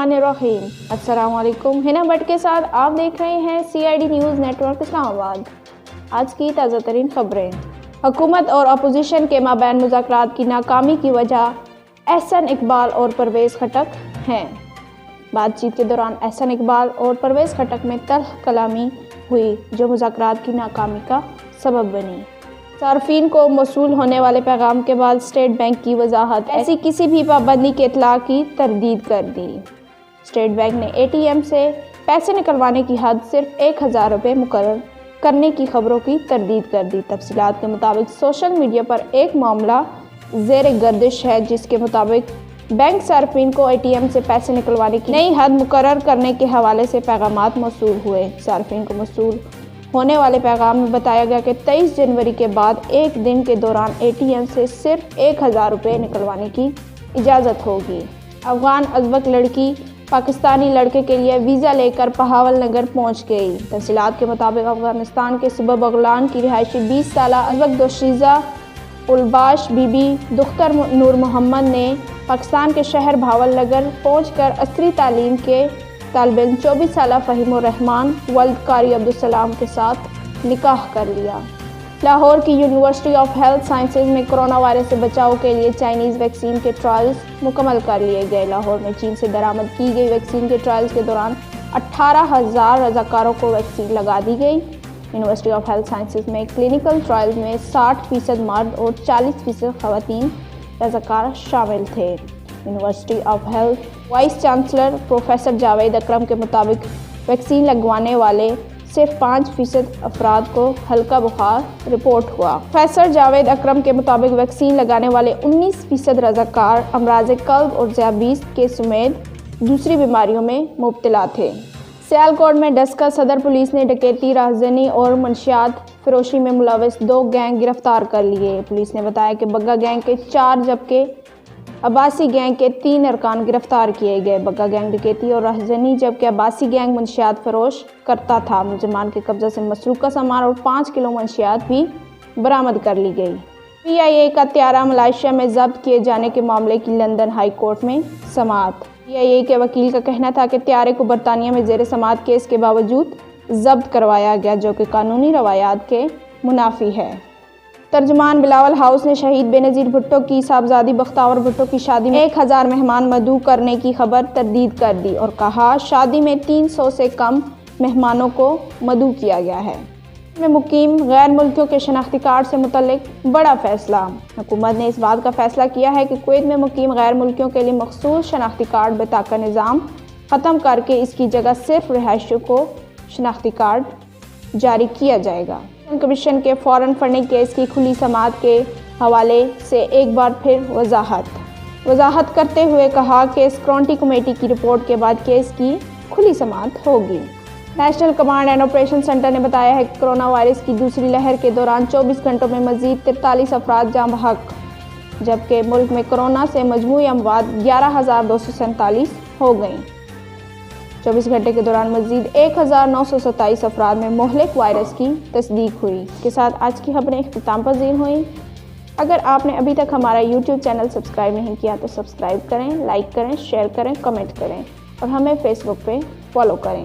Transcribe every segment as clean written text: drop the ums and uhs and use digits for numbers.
बिस्मिल्लाहिर्रहमानिर्रहीम। अस्सलाम वालेकुम। हिना भट्ट के साथ आप देख रहे हैं CID न्यूज़ नेटवर्क इस्लामाबाद। आज की ताज़ा तरीन खबरें। हुकूमत और अपोजिशन के माबैन मुज़ाकरात की नाकामी की वजह एहसन इकबाल और परवेज़ खटक हैं। बातचीत के दौरान एहसन इकबाल और परवेज़ खटक में तल्ख कलामी हुई जो मुज़ाकरात की नाकामी का सबब बनी। सार्फिन को मौसूल होने वाले पैगाम के बाद स्टेट बैंक की वजाहत ऐसी किसी भी पाबंदी के इतला की तरदीद कर दी। स्टेट बैंक ने ATM से पैसे निकलवाने की हद सिर्फ 1000 रुपये मुकर्रर करने की खबरों की तरदीद कर दी। तफसीलात के मुताबिक सोशल मीडिया पर एक मामला ज़ेर गर्दिश है जिसके मुताबिक बैंक सार्फिन को ATM से पैसे निकलवाने की नई हद मुकर्रर करने के हवाले से पैगामात मौसूल हुए। सार्फिन को मौसूल होने वाले पैगाम में बताया गया कि 23 जनवरी के बाद एक दिन के दौरान ATM से सिर्फ 1000 रुपये निकलवाने की इजाज़त होगी। अफगान अजबक लड़की पाकिस्तानी लड़के के लिए वीज़ा लेकर बहावल नगर पहुँच गई। तफसीलात के मुताबिक अफगानिस्तान के सूबा बगलान की रिहायशी 20 साल अजबक दोशीज़ा उलबाश बीबी दुख्तर नूर मोहम्मद ने पाकिस्तान के शहर बहावल नगर पहुँचकर असरी तालीम के तालिब 24 साल फ़हीमुर रहमान वल्द कारी अब्दुलसलाम के साथ निकाह कर लिया। लाहौर की यूनिवर्सिटी ऑफ हेल्थ साइंसेज में कोरोना वायरस से बचाव के लिए चाइनीज़ वैक्सीन के ट्रायल्स मुकम्मल कर लिए गए। लाहौर में चीन से दरामद की गई वैक्सीन के ट्रायल्स के दौरान 18,000 रज़ाकारों को वैक्सीन लगा दी गई। यूनिवर्सिटी ऑफ हेल्थ साइंसेज में क्लिनिकल ट्रायल्स में 60% मर्द और 40% ख़वातीन रज़ाकार शामिल थे। University of health vice chancellor professor Javed Akram के मुताबिक वैक्सीन लगवाने वाले सिर्फ 5% अफराद को हल्का बुखार रिपोर्ट हुआ। प्रोफेसर जावेद अकरम के मुताबिक वैक्सीन लगाने वाले 19% रज़ाकार अमराज कल्ब और ज़ियाबीस के समेत दूसरी बीमारियों में मुब्तला थे। सियालकोट में डस्का सदर पुलिस ने डकैती, राहज़नी और मंशियात फरोशी में मुलविस 2 गैंग गिरफ्तार कर लिए। पुलिस ने बताया कि बग्गा गैंग के 4 जबकि अब्बासी गैंग के 3 अरकान गिरफ्तार किए गए। बग्गा गैंग डकैती और राहज़नी जबकि अब्बासी गैंग मंशियात फरोश करता था। मुलज़मान के कब्ज़े से मसरूक़ा सामान और 5 किलो मंशियात भी बरामद कर ली गई। PIA का त्यारा मलेशिया में जब्त किए जाने के मामले की लंदन हाई कोर्ट में समाअत। PIA के वकील का कहना था कि त्यारे को बरतानिया में ज़ेर समाअत केस के बावजूद जब्त करवाया गया जो कि कानूनी रवायात के मुनाफी है। तर्जुमान बिलावल हाउस ने शहीद बेनज़ीर भुट्टो की साहबजादी बख्तावर भुट्टो की शादी में 1000 मेहमान मदऊ करने की खबर तरदीद कर दी और कहा शादी में 300 से कम मेहमानों को मदऊ किया गया है। में मुकीम गैर मुल्कियों के शनाख्ती कार्ड से मुतल्लिक बड़ा फैसला। हुकूमत ने इस बात का फैसला किया है कि कुवैत में मुकीम गैर मुल्कियों के लिए मखसूस शनाख्ती कार्ड बेताका निज़ाम ख़त्म करके इसकी जगह सिर्फ रिहायशियों को शनाख्ती कार्ड जारी किया जाएगा। कमीशन के फौरन फंडिंग केस की खुली समाअत के हवाले से एक बार फिर वजाहत करते हुए कहा कि स्क्रॉन्टी कमेटी की रिपोर्ट के बाद केस की खुली समाअत होगी। National command and operation centre ने बताया है कि कोरोना वायरस की दूसरी लहर के दौरान 24 घंटों में मजीद 43 अफराद जाँ बहक जबकि मुल्क में कोरोना से मजमूई अमवात 11,247 हो गई। 24 घंटे के दौरान मजीद 1927 अफराद में मोहलिक वायरस की तस्दीक हुई। इसके साथ आज की खबरें इख्तिताम पज़ीर हुई। अगर आपने अभी तक हमारा YouTube चैनल सब्सक्राइब नहीं किया तो सब्सक्राइब करें, लाइक करें, शेयर करें, कमेंट करें और हमें Facebook पे फॉलो करें।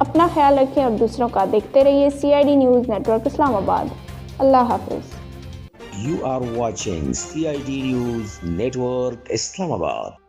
अपना ख्याल रखें और दूसरों का देखते रहिए CID न्यूज़ नेटवर्क इस्लामाबाद। अल्लाह हाफ़िज़। You are watching CID News Network Islamabad.